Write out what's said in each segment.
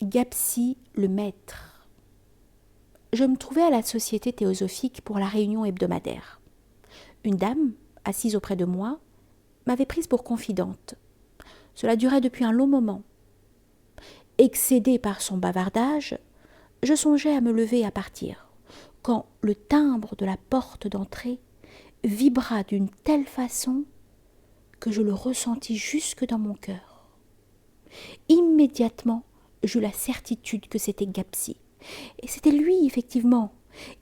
Gapsi le maître. Je me trouvais à la Société théosophique pour la réunion hebdomadaire. Une dame, assise auprès de moi, m'avait prise pour confidente. Cela durait depuis un long moment. Excédée par son bavardage, je songeais à me lever et à partir, quand le timbre de la porte d'entrée vibra d'une telle façon que je le ressentis jusque dans mon cœur. Immédiatement, j'eus la certitude que c'était Gapsi. Et c'était lui, effectivement.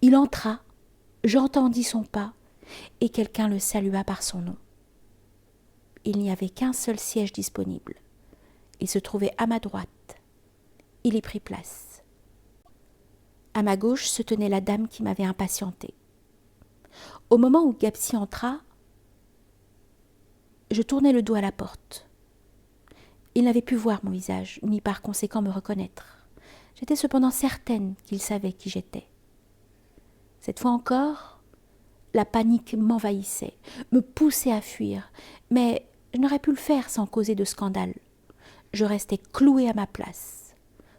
Il entra, j'entendis son pas, et quelqu'un le salua par son nom. Il n'y avait qu'un seul siège disponible. Il se trouvait à ma droite. Il y prit place. À ma gauche se tenait la dame qui m'avait impatientée. Au moment où Gapsi entra, je tournai le dos à la porte. Il n'avait pu voir mon visage, ni par conséquent me reconnaître. J'étais cependant certaine qu'il savait qui j'étais. Cette fois encore, la panique m'envahissait, me poussait à fuir, mais je n'aurais pu le faire sans causer de scandale. Je restais clouée à ma place,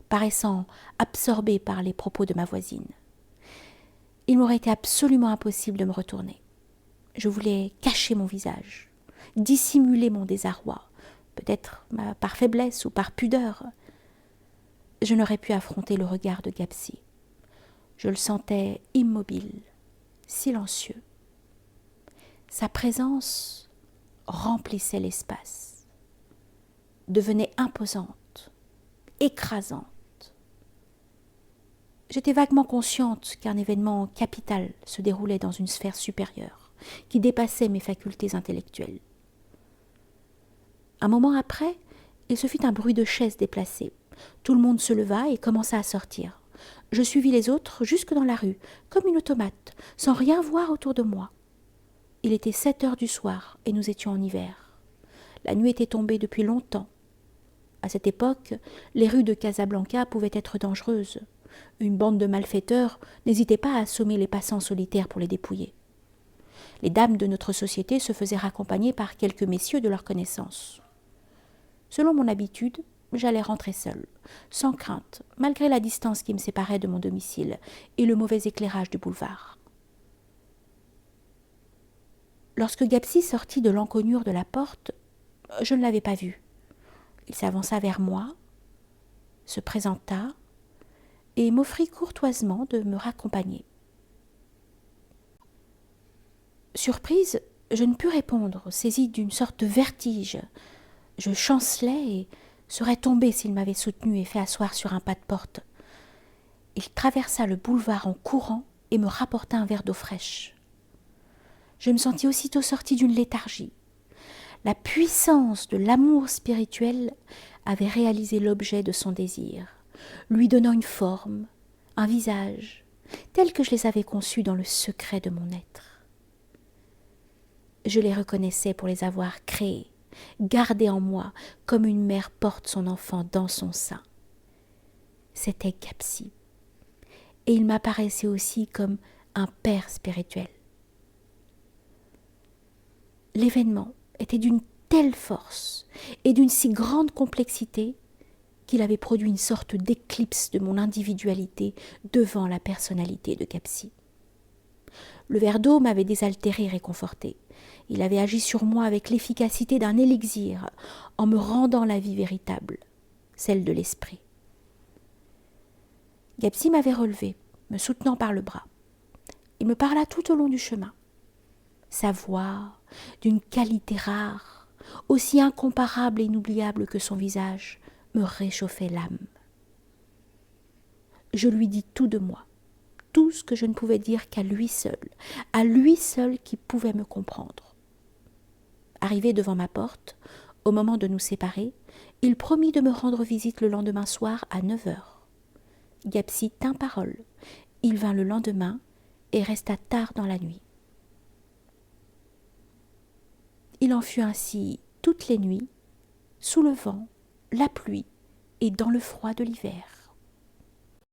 paraissant absorbée par les propos de ma voisine. Il m'aurait été absolument impossible de me retourner. Je voulais cacher mon visage, dissimuler mon désarroi, peut-être par faiblesse ou par pudeur. Je n'aurais pu affronter le regard de Gapsi. Je le sentais immobile, silencieux. Sa présence remplissait l'espace, devenait imposante, écrasante. J'étais vaguement consciente qu'un événement capital se déroulait dans une sphère supérieure, qui dépassait mes facultés intellectuelles. Un moment après, il se fit un bruit de chaises déplacées. Tout le monde se leva et commença à sortir. Je suivis les autres jusque dans la rue, comme une automate, sans rien voir autour de moi. Il était 7 heures du soir et nous étions en hiver. La nuit était tombée depuis longtemps. À cette époque, les rues de Casablanca pouvaient être dangereuses. Une bande de malfaiteurs n'hésitait pas à assommer les passants solitaires pour les dépouiller. Les dames de notre société se faisaient raccompagner par quelques messieurs de leur connaissance. Selon mon habitude, j'allais rentrer seule, sans crainte, malgré la distance qui me séparait de mon domicile et le mauvais éclairage du boulevard. Lorsque Gapsi sortit de l'encoignure de la porte, je ne l'avais pas vu. Il s'avança vers moi, se présenta et m'offrit courtoisement de me raccompagner. Surprise, je ne pus répondre, saisie d'une sorte de vertige. Je chancelais et serais tombée s'il m'avait soutenue et fait asseoir sur un pas de porte. Il traversa le boulevard en courant et me rapporta un verre d'eau fraîche. Je me sentis aussitôt sortie d'une léthargie. La puissance de l'amour spirituel avait réalisé l'objet de son désir, lui donnant une forme, un visage, tels que je les avais conçus dans le secret de mon être. Je les reconnaissais pour les avoir créés, gardés en moi comme une mère porte son enfant dans son sein. C'était Gapsi, et il m'apparaissait aussi comme un père spirituel. L'événement était d'une telle force et d'une si grande complexité qu'il avait produit une sorte d'éclipse de mon individualité devant la personnalité de Gapsi. Le verre d'eau m'avait désaltéré et réconforté. Il avait agi sur moi avec l'efficacité d'un élixir, en me rendant la vie véritable, celle de l'esprit. Gapsi m'avait relevé, me soutenant par le bras. Il me parla tout au long du chemin. Sa voix, d'une qualité rare, aussi incomparable et inoubliable que son visage, me réchauffait l'âme. Je lui dis tout de moi, tout ce que je ne pouvais dire qu'à lui seul qui pouvait me comprendre. Arrivé devant ma porte, au moment de nous séparer, il promit de me rendre visite le lendemain soir à 9 heures. Gapsi tint parole. Il vint le lendemain et resta tard dans la nuit. Il en fut ainsi toutes les nuits, sous le vent, la pluie et dans le froid de l'hiver.